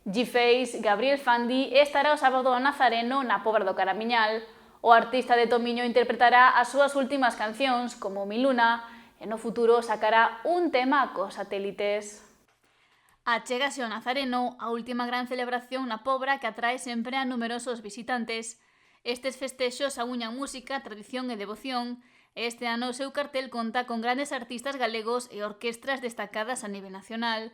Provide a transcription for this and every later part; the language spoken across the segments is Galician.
G-Face, Gabriel Fandi, estará o sábado ao Nazareno na Pobra do Caramiñal. O artista de Tomiño interpretará as súas últimas cancións, como Miluna, e no futuro sacará un tema cos satélites. Achégase ao Nazareno a última gran celebración na Pobra que atrae sempre a numerosos visitantes. Estes festexos auñan música, tradición e devoción, e este ano o seu cartel conta con grandes artistas galegos e orquestras destacadas a nivel nacional.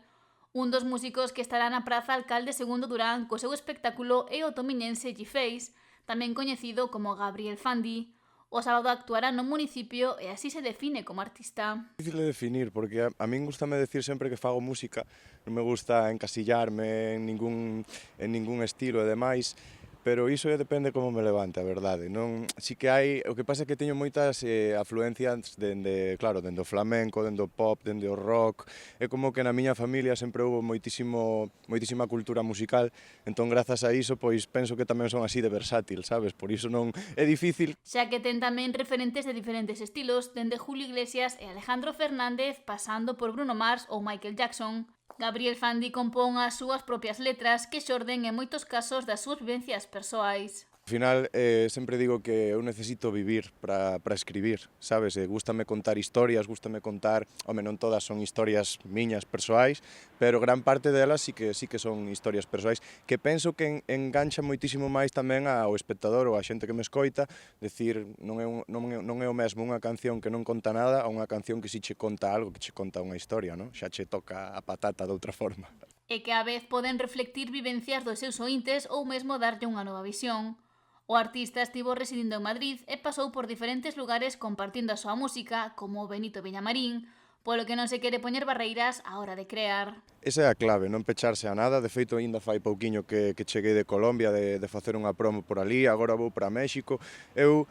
Un dos músicos que estará na Praza Alcalde Segundo Durán co seu espectáculo é o tomiñense G-Face, tamén coñecido como Gabriel Fandi. O sábado actuará no municipio e así se define como artista. É difícil de definir, porque a min gustame decir sempre que fago música, non me gusta encasillarme en ningún estilo e demais, pero iso depende como me levante, a verdade. Non, si que hai, o que pasa é que teño moitas afluencias dende o flamenco, dende o pop, dende o rock. É como que na miña familia sempre houve moitísima cultura musical, entón grazas a iso pois penso que tamén son así de versátil, sabes? Por iso non é difícil. Xa que ten tamén referentes de diferentes estilos, dende Julio Iglesias e Alejandro Fernández, pasando por Bruno Mars ou Michael Jackson. Gabriel Fandi compón as súas propias letras que xorden en moitos casos das súas vivencias persoais. Ao final, sempre digo que eu necesito vivir para escribir, sabes? Gústame contar historias, gústame contar, non todas son historias miñas persoais, pero gran parte delas sí que son historias persoais, que penso que engancha moitísimo máis tamén ao espectador ou á xente que me escoita, decir, non é o mesmo unha canción que non conta nada a unha canción que si che conta algo, que che conta unha historia, non? Xa che toca a patata de outra forma. E que á vez poden reflectir vivencias dos seus ointes ou mesmo darlle unha nova visión. O artista estivo residindo en Madrid e pasou por diferentes lugares compartindo a súa música, como Benito Villamarín, polo que non se quere poñer barreiras á hora de crear. Esa é a clave, non pecharse a nada. De feito, aínda fai pouquiño que cheguei de Colombia de facer unha promo por ali, agora vou para México. Eu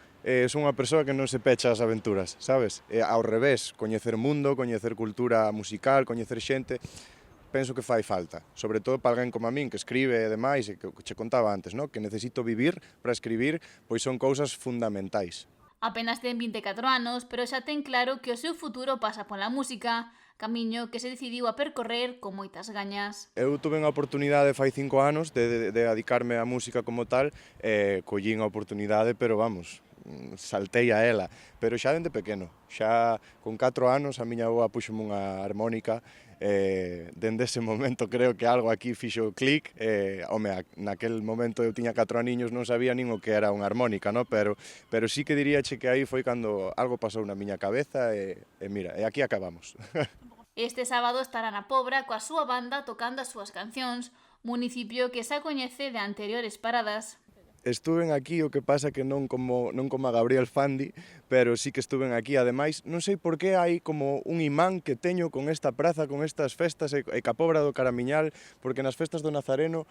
son unha persoa que non se pecha as aventuras, sabes? Ao revés, coñecer mundo, coñecer cultura musical, coñecer xente, penso que fai falta, sobre todo para alguén como a min que escribe e demais, e que che contaba antes, no? Que necesito vivir para escribir, pois son cousas fundamentais. Apenas ten 24 anos, pero xa ten claro que o seu futuro pasa pola música, camiño que se decidiu a percorrer con moitas gañas. Eu tuve a oportunidade fai 5 anos de dedicarme á música como tal, collín a oportunidade, pero vamos, saltei a ela, pero xa dende pequeno, xa con 4 anos a miña avoa puxome unha armónica, dende ese momento creo que algo aquí fixo clic, naquel momento eu tiña 4 aniños, non sabía nin o que era unha armónica, no? pero sí que diríache que aí foi cando algo pasou na miña cabeza e mira, e aquí acabamos. Este sábado estará na Pobra coa súa banda tocando as súas cancións, municipio que xa coñece de anteriores paradas. Estuven aquí, o que pasa que non como a Gabriel Fandi, pero sí que estuven aquí. Ademais, non sei por que hai como un imán que teño con esta praza, con estas festas e ca Pobra do Caramiñal, porque nas festas do Nazareno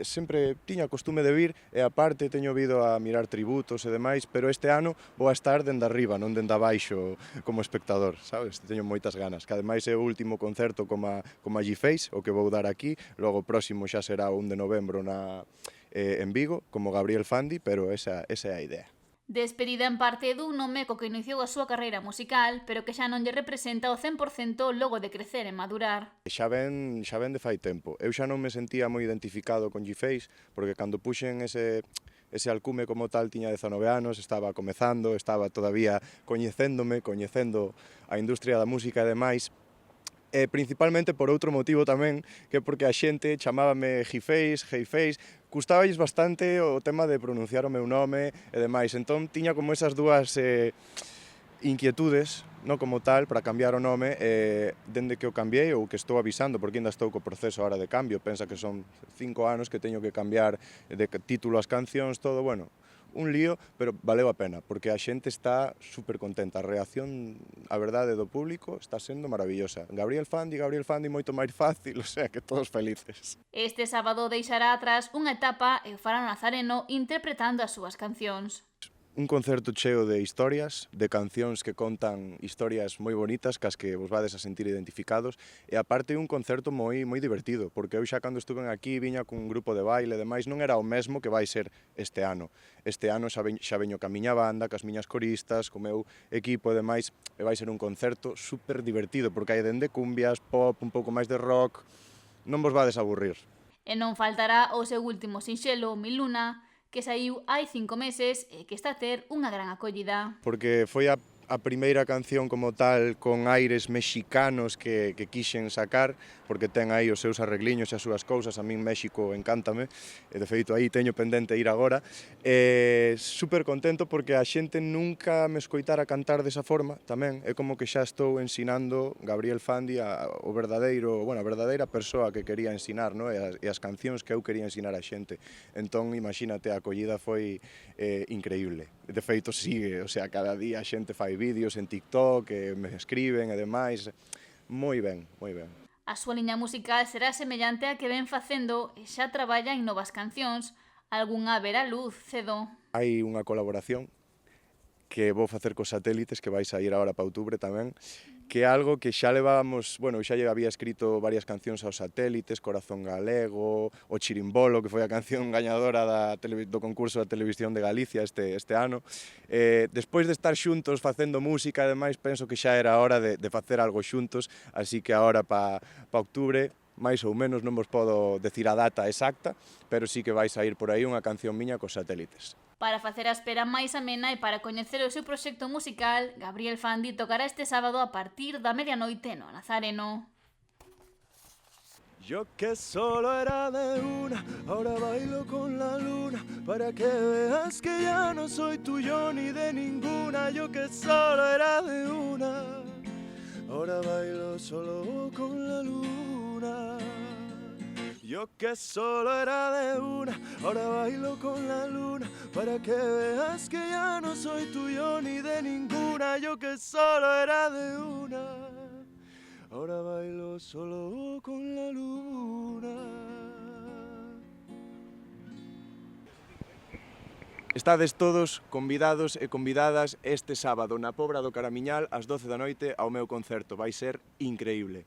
sempre tiña costume de vir e aparte teño vido a mirar tributos e demais, pero este ano vou a estar dende arriba, non dende abaixo como espectador, sabes? Teño moitas ganas, que ademais é o último concerto como a G-Face, o que vou dar aquí, logo o próximo xa será o 1 de novembro en Vigo, como Gabriel Fandi, pero esa é a idea. Despedida en parte dun nome co que iniciou a súa carreira musical, pero que xa non lle representa o 100% logo de crecer e madurar. Xa ven de fai tempo. Eu xa non me sentía moi identificado con G-Face, porque cando puxen ese alcume como tal tiña 19 anos, estaba comezando, estaba todavía coñecendo a industria da música e demais, e principalmente por outro motivo tamén, que é porque a xente chamábame G-Face, Hey-Face, custaballes bastante o tema de pronunciar o meu nome e demais, entón tiña como esas dúas inquietudes, no como tal, para cambiar o nome, dende que o cambiei ou que estou avisando, porque ainda estou co proceso ahora de cambio, pensa que son 5 anos que teño que cambiar de título as cancións, todo, bueno, un lío, pero valeu a pena, porque a xente está super contenta. A reacción, a verdade, do público está sendo maravillosa. Gabriel Fandi, moito máis fácil, o sea, que todos felices. Este sábado deixará atrás unha etapa e o fará Nazareno interpretando as súas cancións. Un concerto cheo de historias, de cancións que contan historias moi bonitas, cas que vos vades a sentir identificados, e aparte un concerto moi divertido, porque eu xa cando estuve aquí viña cun grupo de baile e demais, non era o mesmo que vai ser este ano. Este ano xa veño ca miña banda, cas miñas coristas, co meu equipo e demais, e vai ser un concerto super divertido, porque hai dende cumbias, pop, un pouco máis de rock, non vos vades a aburrir. E non faltará o seu último sinxelo, Mi Luna, que saiu hai 5 meses e que está a ter unha gran acollida. Porque foi a primeira canción como tal con aires mexicanos que quixen sacar, porque ten aí os seus arregliños e as súas cousas, a min México encántame, e de feito aí teño pendente ir agora. Super contento porque a xente nunca me escoitara cantar desa forma tamén, é como que xa estou ensinando Gabriel Fandi a verdadeira persoa que quería ensinar, no? e as cancións que eu quería ensinar a xente. Entón, imagínate, a acollida foi increíble. De feito, sigue, o sea, cada día a xente fai vídeos en TikTok, me escriben e demais. Moi ben, moi ben. A súa liña musical será semellante a que ven facendo e xa traballa en novas cancións. Algunha verá luz cedo. Hai unha colaboración que vou facer cos Satélites, que vai sair agora para outubro tamén, que é algo que xa levábamos, bueno, xa lle había escrito varias cancións aos Satélites, Corazón Galego, o Chirimbolo, que foi a canción gañadora do concurso da Televisión de Galicia este ano. Despois de estar xuntos facendo música, ademais, penso que xa era hora de facer algo xuntos, así que agora para outubro, máis ou menos, non vos podo decir a data exacta, pero sí que vai sair por aí unha canción miña cos Satélites. Para facer a espera máis amena e para coñecer o seu proxecto musical, Gabriel Fandi tocará este sábado a partir da medianoite no Nazareno. Yo que solo era de una, ahora bailo con la luna, para que veas que ya no soy tuyo ni de ninguna. Yo que solo era de una, ahora bailo solo con la luna. Yo que solo era de una, ahora bailo con la luna, para que veas que ya no soy tuyo ni de ninguna. Yo que solo era de una, ahora bailo solo con la luna. Estades todos convidados e convidadas este sábado na Pobra do Caramiñal ás 12 da noite ao meu concerto. Vai ser increíble.